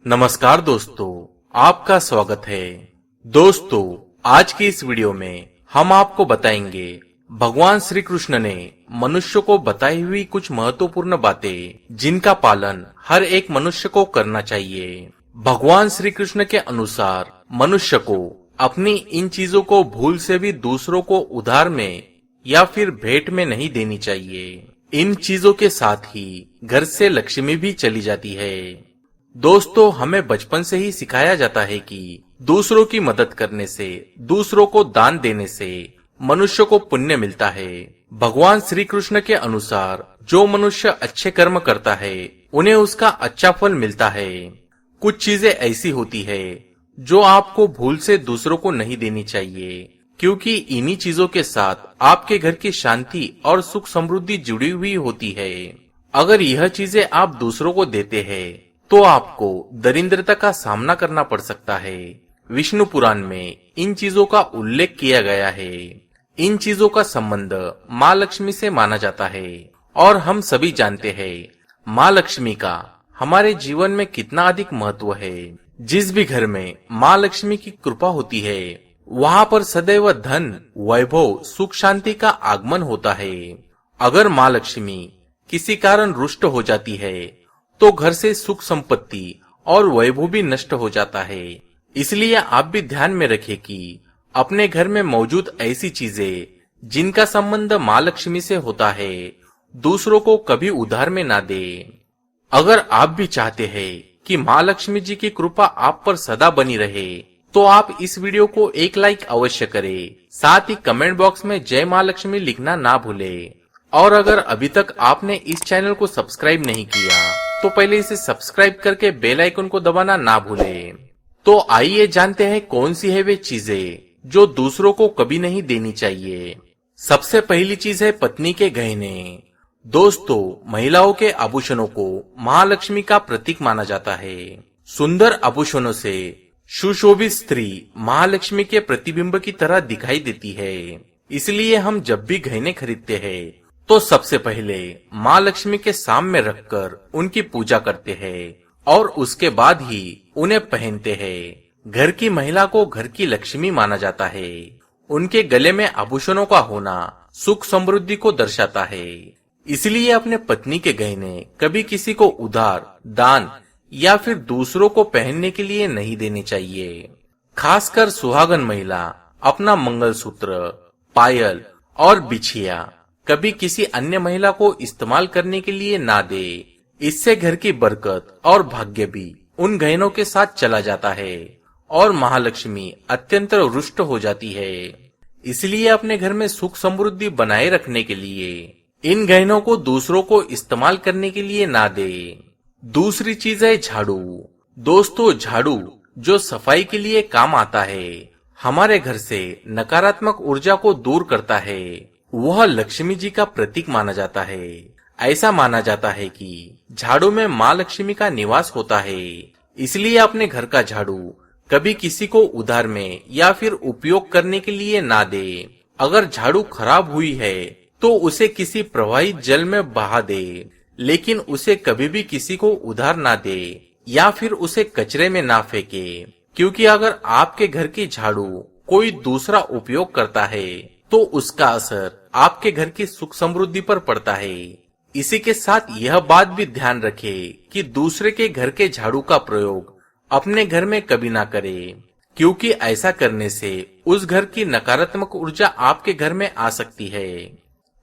नमस्कार दोस्तों, आपका स्वागत है। दोस्तों, आज की इस वीडियो में हम आपको बताएंगे भगवान श्री कृष्ण ने मनुष्य को बताई हुई कुछ महत्वपूर्ण बातें जिनका पालन हर एक मनुष्य को करना चाहिए। भगवान श्री कृष्ण के अनुसार मनुष्य को अपनी इन चीजों को भूल से भी दूसरों को उधार में या फिर भेंट में नहीं देनी चाहिए। इन चीजों के साथ ही घर से लक्ष्मी भी चली जाती है। दोस्तों, हमें बचपन से ही सिखाया जाता है कि दूसरों की मदद करने से, दूसरों को दान देने से मनुष्य को पुण्य मिलता है। भगवान श्री कृष्ण के अनुसार जो मनुष्य अच्छे कर्म करता है उन्हें उसका अच्छा फल मिलता है। कुछ चीजें ऐसी होती है जो आपको भूल से दूसरों को नहीं देनी चाहिए, क्योंकि इन्हीं चीजों के साथ आपके घर की शांति और सुख समृद्धि जुड़ी हुई होती है। अगर यह चीजें आप दूसरों को देते हैं तो आपको दरिद्रता का सामना करना पड़ सकता है। विष्णु पुराण में इन चीजों का उल्लेख किया गया है। इन चीजों का संबंध माँ लक्ष्मी से माना जाता है और हम सभी जानते हैं माँ लक्ष्मी का हमारे जीवन में कितना अधिक महत्व है। जिस भी घर में माँ लक्ष्मी की कृपा होती है वहाँ पर सदैव धन, वैभव, सुख, शांति का आगमन होता है। अगर माँ लक्ष्मी किसी कारण रुष्ट हो जाती है तो घर से सुख, संपत्ति और वैभव भी नष्ट हो जाता है। इसलिए आप भी ध्यान में रखें कि अपने घर में मौजूद ऐसी चीजें जिनका संबंध माँ लक्ष्मी से होता है दूसरों को कभी उधार में ना दे। अगर आप भी चाहते हैं कि माँ लक्ष्मी जी की कृपा आप पर सदा बनी रहे तो आप इस वीडियो को एक लाइक अवश्य करें। साथ ही कमेंट बॉक्स में जय माँ लक्ष्मी लिखना ना भूलें। और अगर अभी तक आपने इस चैनल को सब्सक्राइब नहीं किया तो पहले इसे सब्सक्राइब करके बेल आइकन को दबाना ना भूलें। तो आइए जानते हैं कौन सी है वे चीजें जो दूसरों को कभी नहीं देनी चाहिए। सबसे पहली चीज है पत्नी के गहने। दोस्तों, महिलाओं के आभूषणों को महालक्ष्मी का प्रतीक माना जाता है। सुंदर आभूषणों से सुशोभित स्त्री महालक्ष्मी के प्रतिबिंब की तरह दिखाई देती है। इसलिए हम जब भी गहने खरीदते हैं तो सबसे पहले माँ लक्ष्मी के सामने रखकर उनकी पूजा करते हैं और उसके बाद ही उन्हें पहनते हैं। घर की महिला को घर की लक्ष्मी माना जाता है। उनके गले में आभूषणों का होना सुख समृद्धि को दर्शाता है। इसलिए अपने पत्नी के गहने कभी किसी को उधार, दान या फिर दूसरों को पहनने के लिए नहीं देने चाहिए। खासकर सुहागन महिला अपना मंगलसूत्र, पायल और बिछिया कभी किसी अन्य महिला को इस्तेमाल करने के लिए ना दे। इससे घर की बरकत और भाग्य भी उन गहनों के साथ चला जाता है और महालक्ष्मी अत्यंत रुष्ट हो जाती है। इसलिए अपने घर में सुख समृद्धि बनाए रखने के लिए इन गहनों को दूसरों को इस्तेमाल करने के लिए ना दे। दूसरी चीज है झाड़ू। दोस्तों, झाड़ू जो सफाई के लिए काम आता है, हमारे घर से नकारात्मक ऊर्जा को दूर करता है। वह लक्ष्मी जी का प्रतीक माना जाता है। ऐसा माना जाता है कि झाड़ू में माँ लक्ष्मी का निवास होता है। इसलिए अपने घर का झाड़ू कभी किसी को उधार में या फिर उपयोग करने के लिए ना दे। अगर झाड़ू खराब हुई है तो उसे किसी प्रवाहित जल में बहा दे, लेकिन उसे कभी भी किसी को उधार ना दे या फिर उसे कचरे में ना फेंके, क्योंकि अगर आपके घर की झाड़ू कोई दूसरा उपयोग करता है तो उसका असर आपके घर की सुख समृद्धि पर पड़ता है। इसी के साथ यह बात भी ध्यान रखें कि दूसरे के घर के झाड़ू का प्रयोग अपने घर में कभी ना करें, क्योंकि ऐसा करने से उस घर की नकारात्मक ऊर्जा आपके घर में आ सकती है।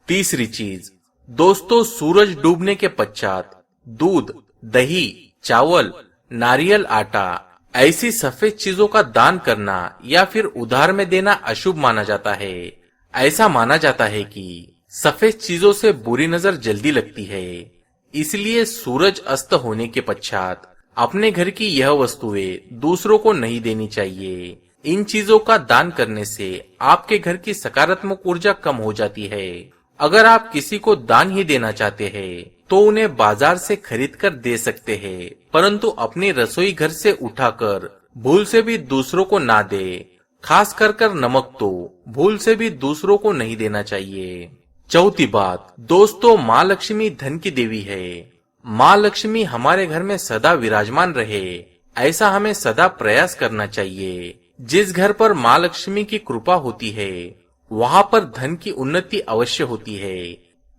तीसरी चीज, दोस्तों, सूरज डूबने के पश्चात दूध, दही, चावल, नारियल आटा ऐसी सफेद चीजों का दान करना या फिर उधार में देना अशुभ माना जाता है। ऐसा माना जाता है कि सफेद चीजों से बुरी नजर जल्दी लगती है। इसलिए सूरज अस्त होने के पश्चात अपने घर की यह वस्तुएं दूसरों को नहीं देनी चाहिए। इन चीजों का दान करने से आपके घर की सकारात्मक ऊर्जा कम हो जाती है। अगर आप किसी को दान ही देना चाहते हैं तो उन्हें बाजार से खरीद कर दे सकते हैं, परंतु अपनी रसोई घर से उठाकर भूल से भी दूसरों को ना दे। खास कर नमक तो भूल से भी दूसरों को नहीं देना चाहिए। चौथी बात, दोस्तों, माँ लक्ष्मी धन की देवी है। माँ लक्ष्मी हमारे घर में सदा विराजमान रहे ऐसा हमें सदा प्रयास करना चाहिए। जिस घर पर माँ लक्ष्मी की कृपा होती है वहां पर धन की उन्नति अवश्य होती है।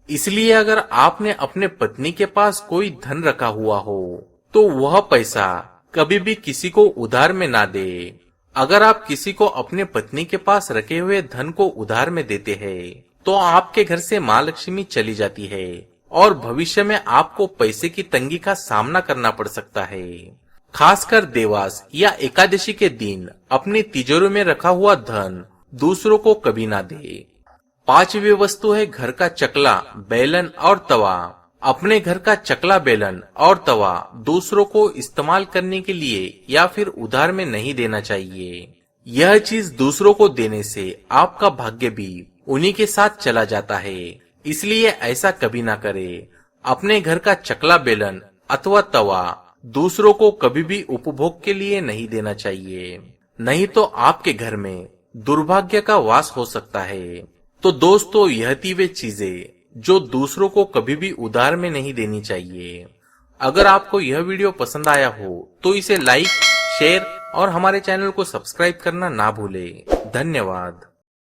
इसलिए अगर आपने अपने पत्नी के पास कोई धन रखा हुआ हो तो वह पैसा कभी भी किसी को उधार में ना दे। अगर आप किसी को अपने पत्नी के पास रखे हुए धन को उधार में देते हैं तो आपके घर से माँ लक्ष्मी चली जाती है और भविष्य में आपको पैसे की तंगी का सामना करना पड़ सकता है। खासकर देवास या एकादशी के दिन अपनी तिजोरी में रखा हुआ धन दूसरों को कभी ना दे। पांचवी वस्तु है घर का चकला, बेलन और तवा। अपने घर का चकला, बेलन और तवा दूसरों को इस्तेमाल करने के लिए या फिर उधार में नहीं देना चाहिए। यह चीज दूसरों को देने से आपका भाग्य भी उन्हीं के साथ चला जाता है, इसलिए ऐसा कभी ना करे। अपने घर का चकला, बेलन अथवा तवा दूसरों को कभी भी उपभोग के लिए नहीं देना चाहिए, नहीं तो आपके घर में दुर्भाग्य का वास हो सकता है। तो दोस्तों, यह थी वे चीजें जो दूसरों को कभी भी उधार में नहीं देनी चाहिए। अगर आपको यह वीडियो पसंद आया हो तो इसे लाइक, शेयर और हमारे चैनल को सब्सक्राइब करना ना भूलें। धन्यवाद।